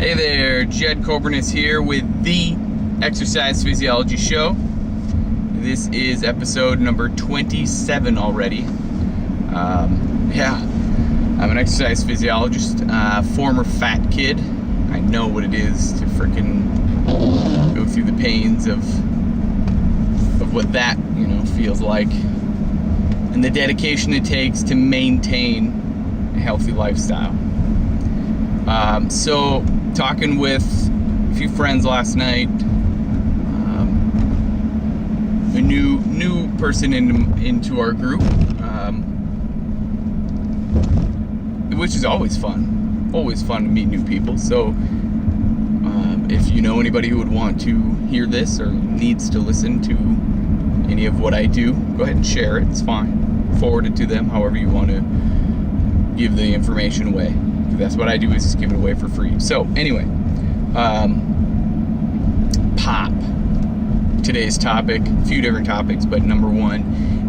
Hey there, Jed Coburnus here with the Exercise Physiology Show. This is episode number 27 already. I'm an exercise physiologist, former fat kid. I know what it is to frickin' go through the pains of what that, feels like, and the dedication it takes to maintain a healthy lifestyle. So talking with a few friends last night, a new person into our group, which is always fun to meet new people. So if you know anybody who would want to hear this or needs to listen to any of what I do, go ahead and share it. It's fine. Forward it to them however you want to give the information away. That's what I do, is just give it away for free. So anyway, pop. Today's topic, a few different topics, but number one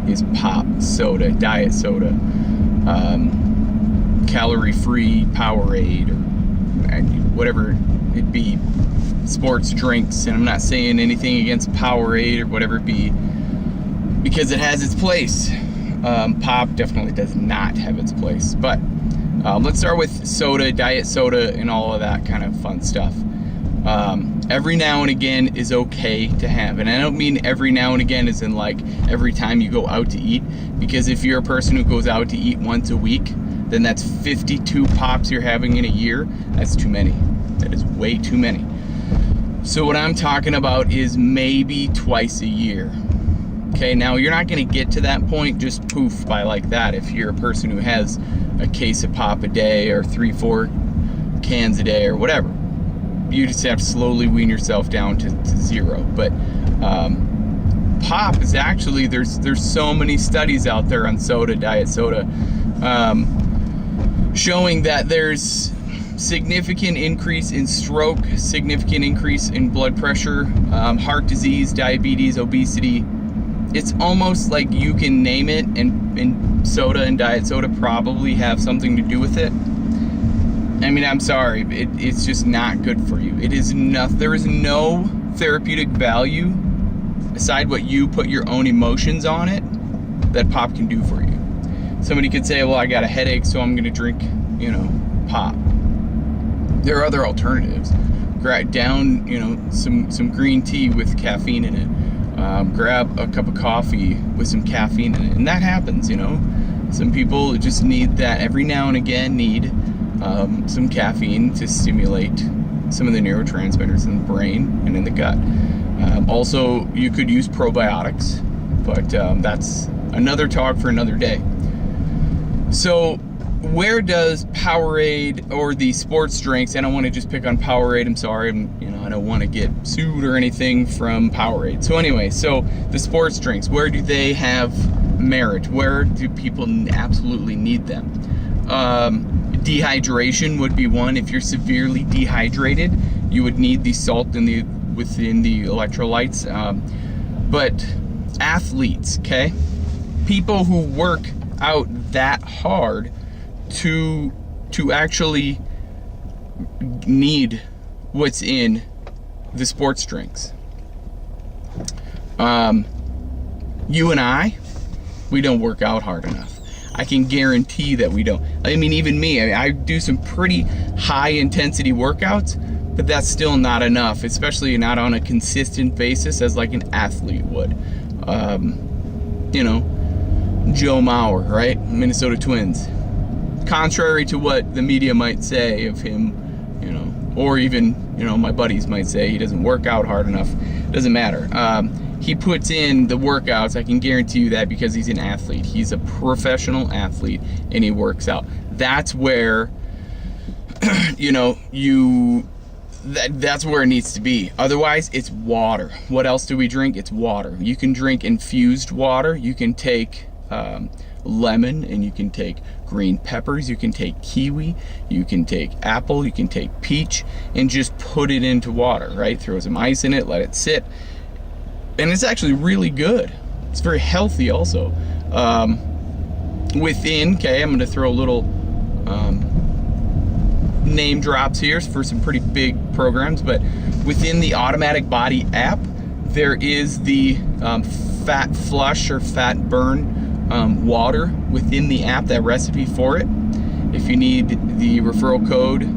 is pop soda, diet soda, calorie-free Powerade, or whatever it be, sports drinks. And I'm not saying anything against Powerade or whatever it be, because it has its place. Pop definitely does not have its place, but let's start with soda, diet soda, and all of that kind of fun stuff. Every now and again is okay to have, and I don't mean every now and again as in like every time you go out to eat, because if you're a person who goes out to eat once a week, then that's 52 pops you're having in a year. That's too many. That is way too many. So what I'm talking about is maybe twice a year. Okay, now you're not going to get to that point just poof by like that if you're a person who has a case of pop a day or 3-4 cans a day or whatever. You just have to slowly wean yourself down to zero. But pop is actually, there's so many studies out there on soda, diet soda, showing that there's significant increase in stroke, significant increase in blood pressure, heart disease, diabetes, obesity. It's almost like you can name it, and soda and diet soda probably have something to do with it. I mean, I'm sorry, it's just not good for you. There is no therapeutic value aside what you put your own emotions on it that pop can do for you. Somebody could say, well, I got a headache, so I'm gonna drink, pop. There are other alternatives. Down, some green tea with caffeine in it. Grab a cup of coffee with some caffeine in it, and that happens. Some people just need that every now and again, need some caffeine to stimulate some of the neurotransmitters in the brain and in the gut. Also, you could use probiotics, but that's another talk for another day. So where does Powerade or the sports drinks, I don't want to just pick on Powerade, I'm sorry, I don't want to get sued or anything from Powerade. So anyway, so the sports drinks, where do they have merit? Where do people absolutely need them? Dehydration would be one. If you're severely dehydrated, you would need the salt within the electrolytes. But athletes, okay? People who work out that hard to actually need what's in the sports drinks. You and I, we don't work out hard enough. I can guarantee that we don't. I mean, even me, I do some pretty high intensity workouts, but that's still not enough, especially not on a consistent basis as like an athlete would. Joe Mauer, right? Minnesota Twins. Contrary to what the media might say of him, or even, my buddies might say he doesn't work out hard enough. Doesn't matter. He puts in the workouts, I can guarantee you that, because he's an athlete. He's a professional athlete, and he works out. That's where, that's where it needs to be. Otherwise, it's water. What else do we drink? It's water. You can drink infused water. You can take lemon, and you can take green peppers, you can take kiwi, you can take apple, you can take peach, and just put it into water, right? Throw some ice in it, let it sit, and it's actually really good. It's very healthy also. Okay, I'm gonna throw a little name drops here for some pretty big programs, but within the Automatic Body app, there is the fat flush or fat burn water within the app, that recipe for it. If you need the referral code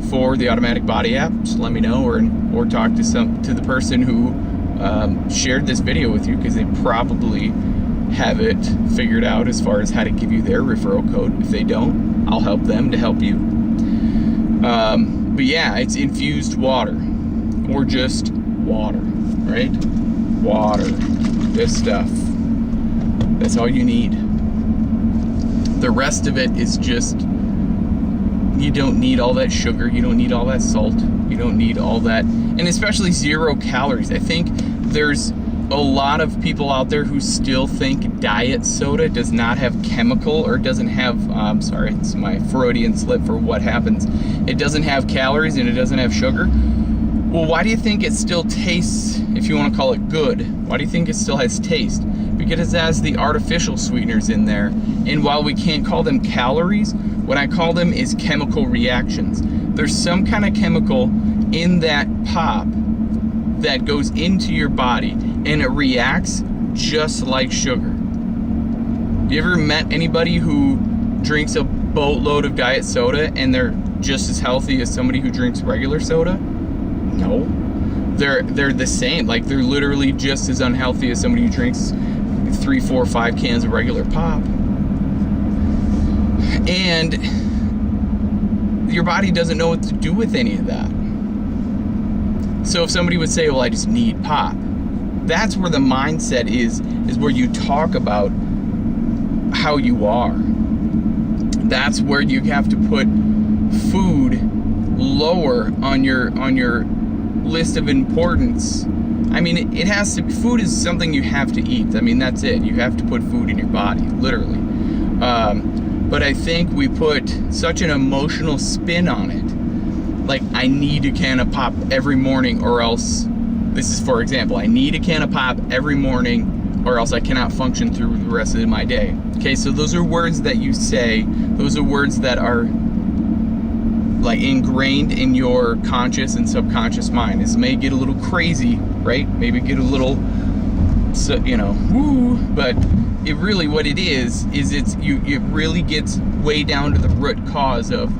for the Automatic Body app, just let me know, or talk to the person who shared this video with you, because they probably have it figured out as far as how to give you their referral code. If they don't, I'll help them to help you. But yeah, it's infused water, or just water, right? Water, this stuff. That's all you need. The rest of it is just, you don't need all that sugar, you don't need all that salt, you don't need all that, and especially 0 calories. I think there's a lot of people out there who still think diet soda does not have chemical, or doesn't have, sorry, it's my Freudian slip for what happens. It doesn't have calories and it doesn't have sugar. Well, why do you think it still tastes, if you want to call it good, why do you think it still has taste? Because it has the artificial sweeteners in there. And while we can't call them calories, what I call them is chemical reactions. There's some kind of chemical in that pop that goes into your body, and it reacts just like sugar. You ever met anybody who drinks a boatload of diet soda and they're just as healthy as somebody who drinks regular soda? No. They're the same. Like, they're literally just as unhealthy as somebody who drinks 3, 4, 5 cans of regular pop. And your body doesn't know what to do with any of that. So if somebody would say, well, I just need pop, that's where the mindset is where you talk about how you are. That's where you have to put food lower on your list of importance. I mean, it has to be, food is something you have to eat. I mean, that's it. You have to put food in your body, literally. But I think we put such an emotional spin on it. Like, I need a can of pop every morning, or else, this is for example, I need a can of pop every morning, or else I cannot function through the rest of my day. Okay, so those are words that you say, those are words that are like ingrained in your conscious and subconscious mind. This may get a little crazy, right? Maybe get a little, so, you know, woo, but it really, what it is it really gets way down to the root cause of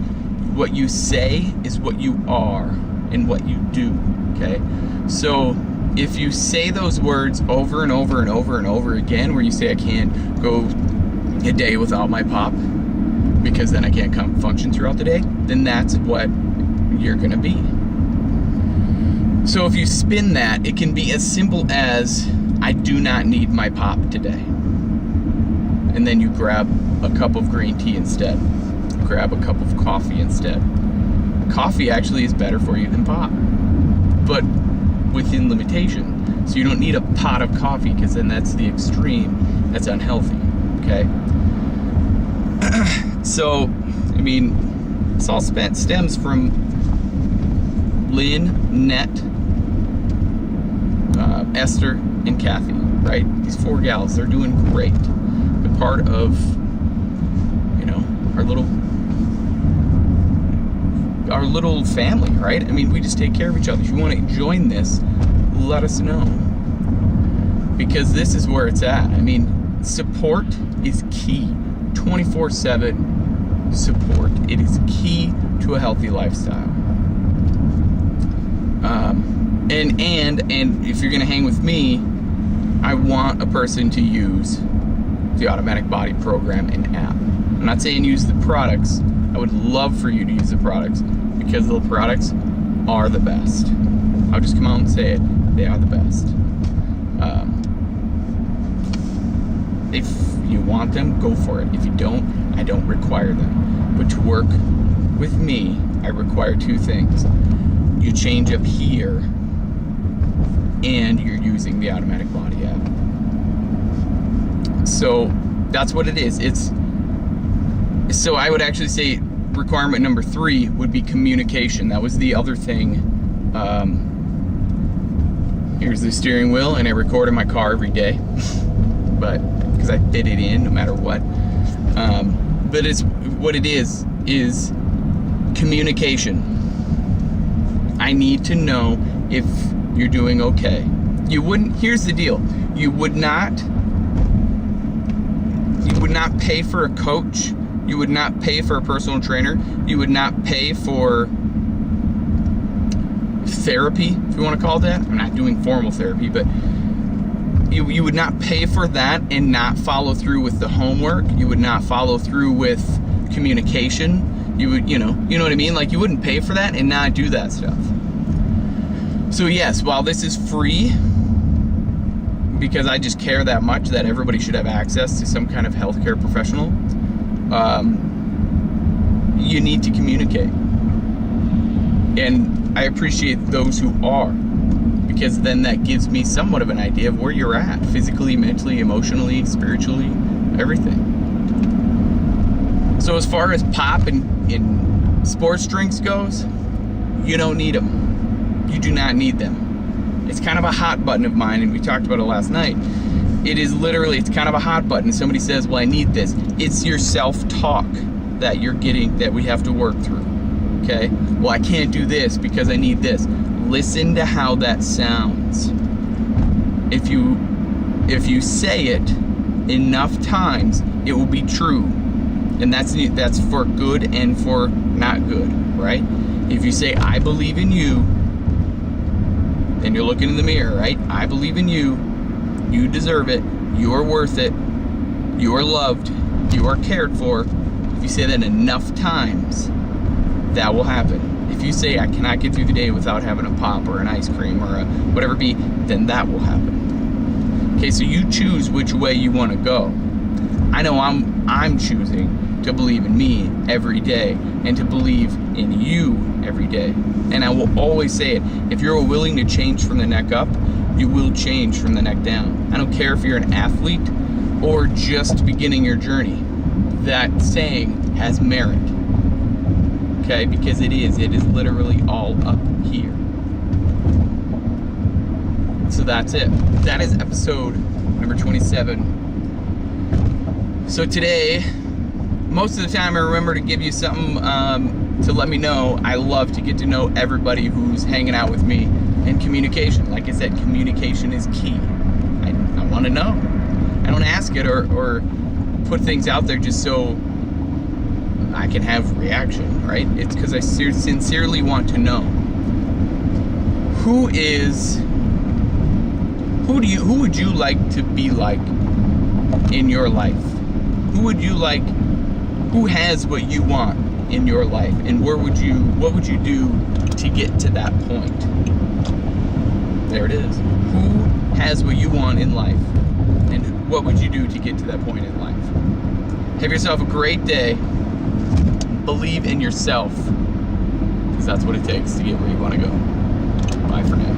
what you say is what you are and what you do, okay? So if you say those words over and over and over and over again, where you say, I can't go a day without my pop because then I can't function throughout the day, then that's what you're gonna be. So if you spin that, it can be as simple as, I do not need my pop today. And then you grab a cup of green tea instead. Grab a cup of coffee instead. Coffee actually is better for you than pop, but within limitation. So you don't need a pot of coffee, because then that's the extreme. That's unhealthy, okay? So, I mean, this all stems from Lynn, Net, Esther, and Kathy, right? These 4 gals, they're doing great. They're part of, you know, our little family, right? I mean, we just take care of each other. If you want to join this, let us know, because this is where it's at. I mean, support is key. 24/7 support. It is key to a healthy lifestyle. And if you're gonna hang with me, I want a person to use the Automatic Body program and app. I'm not saying use the products. I would love for you to use the products, because the products are the best. I'll just come out and say it. They are the best. If you want them, go for it. If you don't, I don't require them. But to work with me, I require 2 things. You change up here, and you're using the Automatic Body app. So that's what it is. So I would actually say requirement number 3 would be communication. That was the other thing. Here's the steering wheel, and I record in my car every day, but because I fit it in no matter what. But it's what it is Communication. I need to know if you're doing okay. Here's the deal. You would not pay for a coach. You would not pay for a personal trainer. You would not pay for therapy, if you want to call it that. I'm not doing formal therapy, but you would not pay for that and not follow through with the homework. You would not follow through with communication. You would, you know what I mean? Like, you wouldn't pay for that and not do that stuff. So yes, while this is free, because I just care that much that everybody should have access to some kind of healthcare professional, you need to communicate. And I appreciate those who are, because then that gives me somewhat of an idea of where you're at, physically, mentally, emotionally, spiritually, everything. So as far as pop and sports drinks goes, you don't need them. You do not need them. It's kind of a hot button of mine, and we talked about it last night. It's kind of a hot button. Somebody says, well, I need this. It's your self-talk that you're getting, that we have to work through. Okay? Well, I can't do this because I need this. Listen to how that sounds. If you say it enough times, it will be true. And that's for good and for not good, right? If you say, I believe in you, then you're looking in the mirror, right? I believe in you. You deserve it. You're worth it. You are loved. You are cared for. If you say that enough times, that will happen. If you say, I cannot get through the day without having a pop or an ice cream or a whatever it be, then that will happen. Okay, so you choose which way you want to go. I know I'm choosing to believe in me every day and to believe in you every day. And I will always say it, if you're willing to change from the neck up, you will change from the neck down. I don't care if you're an athlete or just beginning your journey. That saying has merit. Okay, because it is literally all up here. So that's it. That is episode number 27. So today, most of the time I remember to give you something to let me know. I love to get to know everybody who's hanging out with me. And communication, like I said, communication is key. I want to know. I don't ask it or put things out there just so I can have reaction, right? It's because I sincerely want to know who would you like to be like in your life? Who has what you want in your life, and what would you do to get to that point? There it is. Who has what you want in life, and what would you do to get to that point in life? Have yourself a great day. Believe in yourself, because that's what it takes to get where you want to go. Bye for now.